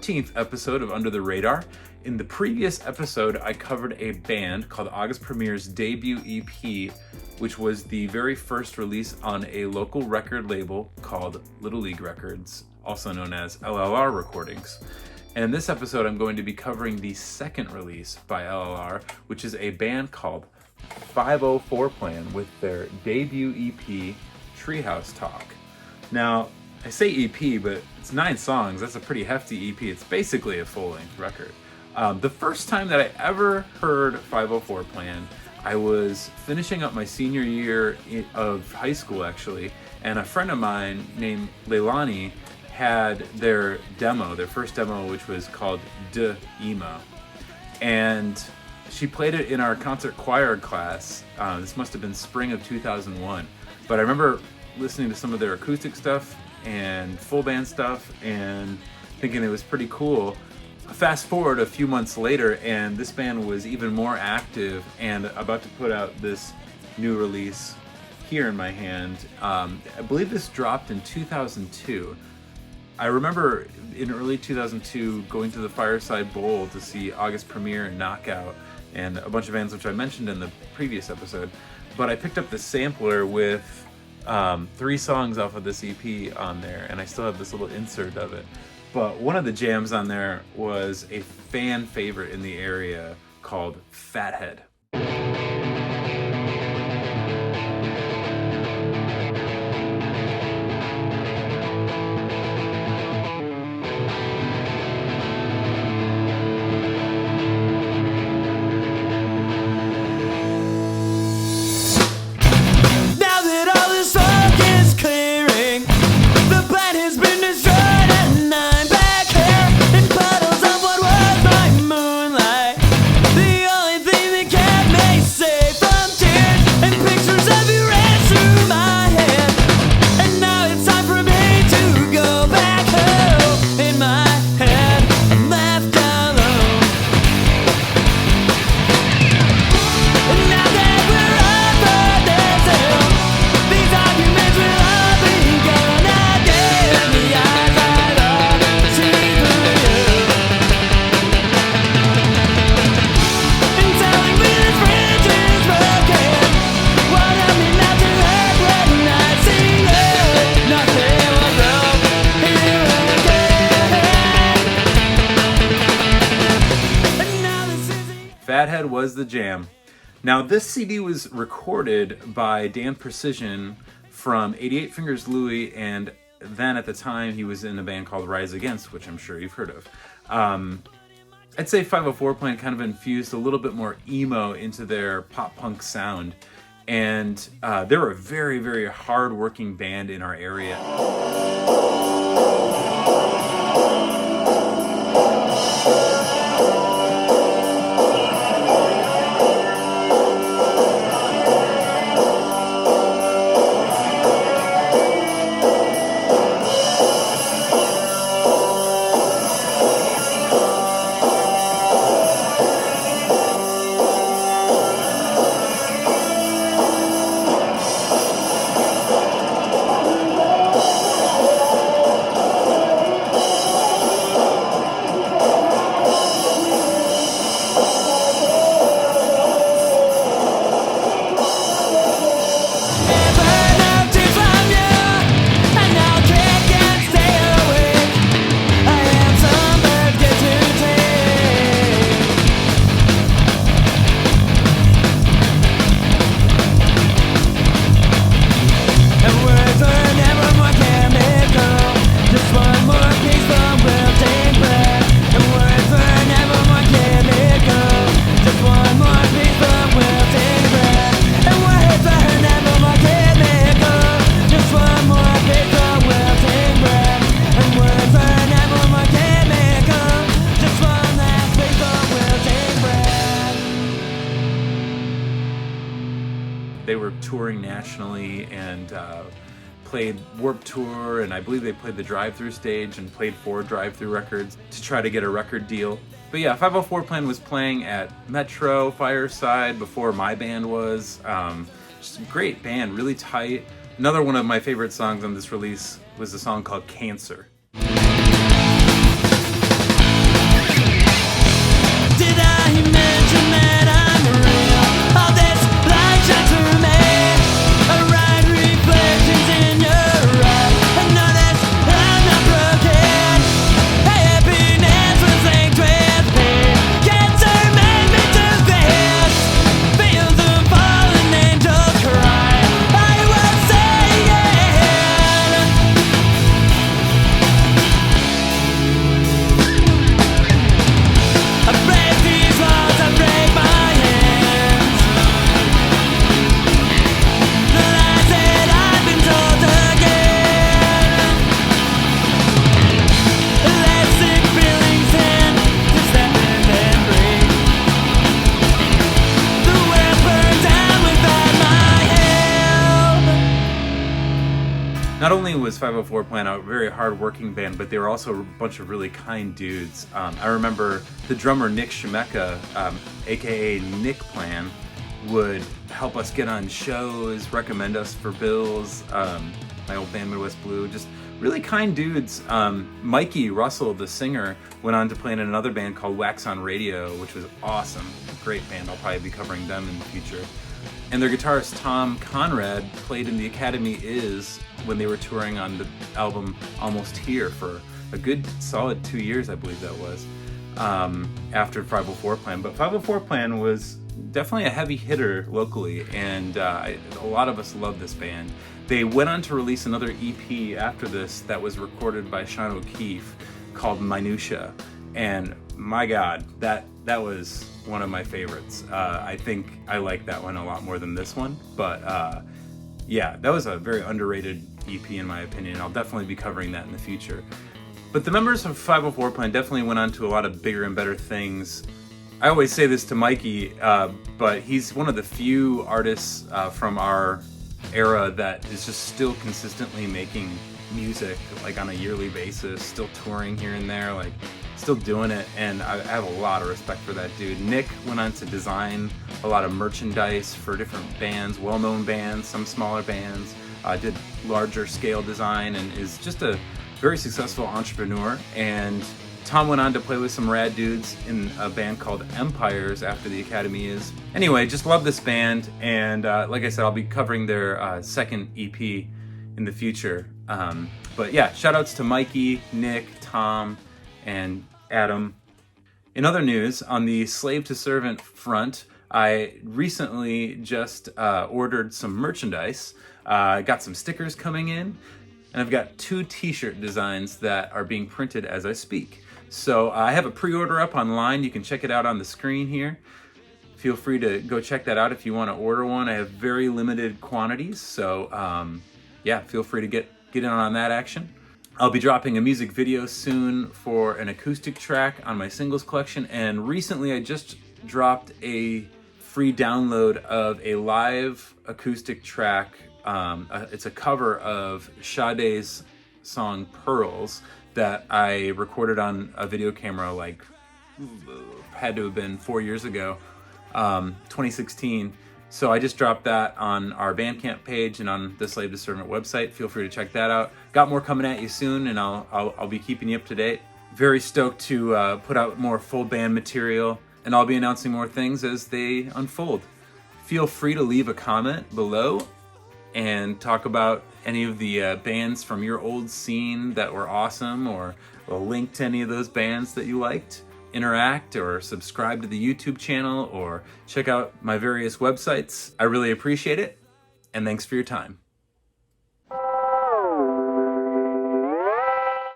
14th episode of Under the Radar. In the previous episode, I covered a band called August Premier's debut EP, which was the very first release on a local record label called Little League Records, also known as LLR Recordings. And in this episode, I'm going to be covering the second release by LLR, which is a band called 504 Plan with their debut EP, Treehouse Talk. Now, I say EP, but it's 9 songs. That's a pretty hefty EP. It's basically a full-length record. The first time that I ever heard 504 Plan, I was finishing up my senior year of high school, actually, and a friend of mine named Leilani had their first demo, which was called De Emo. And she played it in our concert choir class. This must have been spring of 2001. But I remember listening to some of their acoustic stuff and full band stuff and thinking it was pretty cool. Fast forward a few months later, and this band was even more active and about to put out this new release here in my hand. I believe this dropped in 2002. I remember in early 2002 going to the Fireside Bowl to see August Premiere and Knockout and a bunch of bands which I mentioned in the previous episode. But I picked up the sampler with 3 songs off of this EP on there, and I still have this little insert of it. But one of the jams on there was a fan favorite in the area called Fathead. Fathead was the jam. Now, this CD was recorded by Dan Precision from 88 Fingers Louie, and then at the time he was in a band called Rise Against, which I'm sure you've heard of. I'd say 504 Plan kind of infused a little bit more emo into their pop punk sound, and they were a very, very hard-working band in our area. They were touring nationally and played Warped Tour, and I believe they played the drive-through stage and played 4 drive-through records to try to get a record deal. But yeah, 504 Plan was playing at Metro, Fireside, before my band was. Just a great band, really tight. Another one of my favorite songs on this release was a song called Cancer. not only was 504 Plan a very hard-working band, but they were also a bunch of really kind dudes. I remember the drummer Nick Shemeka, aka Nick Plan, would help us get on shows, recommend us for bills. My old band Midwest Blue, just really kind dudes. Mikey Russell, the singer, went on to play in another band called Wax on Radio, which was awesome. Great band. I'll probably be covering them in the future. And their guitarist Tom Conrad played in The Academy Is when they were touring on the album Almost Here for a good solid 2 years, I believe that was, after 504 Plan. But 504 Plan was definitely a heavy hitter locally, and a lot of us love this band. They went on to release another EP after this that was recorded by Sean O'Keefe called Minutia, and my God, that was one of my favorites. I think I like that one a lot more than this one, but yeah, that was a very underrated EP in my opinion. I'll definitely be covering that in the future. But the members of 504 Plan definitely went on to a lot of bigger and better things. I always say this to Mikey, but he's one of the few artists from our era that is just still consistently making music, like on a yearly basis, still touring here and there, like still doing it, and I have a lot of respect for that dude. Nick went on to design a lot of merchandise for different bands, well-known bands, some smaller bands, did larger scale design, and is just a very successful entrepreneur. And Tom went on to play with some rad dudes in a band called Empires after The Academy Is. Anyway, just love this band, and like I said, I'll be covering their second EP in the future. But yeah, shout outs to Mikey, Nick, Tom, and Adam. In other news, on the Slave to Servant front, I recently just ordered some merchandise. Got some stickers coming in, and I've got 2 t-shirt designs that are being printed as I speak. So I have a pre-order up online. You can check it out on the screen here. Feel free to go check that out if you want to order one. I have very limited quantities, so yeah, feel free to get in on that action. I'll be dropping a music video soon for an acoustic track on my singles collection, and recently I just dropped a free download of a live acoustic track. It's a cover of Sade's song Pearls that I recorded on a video camera, like had to have been 4 years ago, 2016. So I just dropped that on our Bandcamp page and on the Slave to Servant website. Feel free to check that out. Got more coming at you soon, and I'll be keeping you up to date. Very stoked to put out more full band material, and I'll be announcing more things as they unfold. Feel free to leave a comment below and talk about any of the bands from your old scene that were awesome, or a link to any of those bands that you liked. Interact or subscribe to the YouTube channel or check out my various websites. I really appreciate it, and thanks for your time.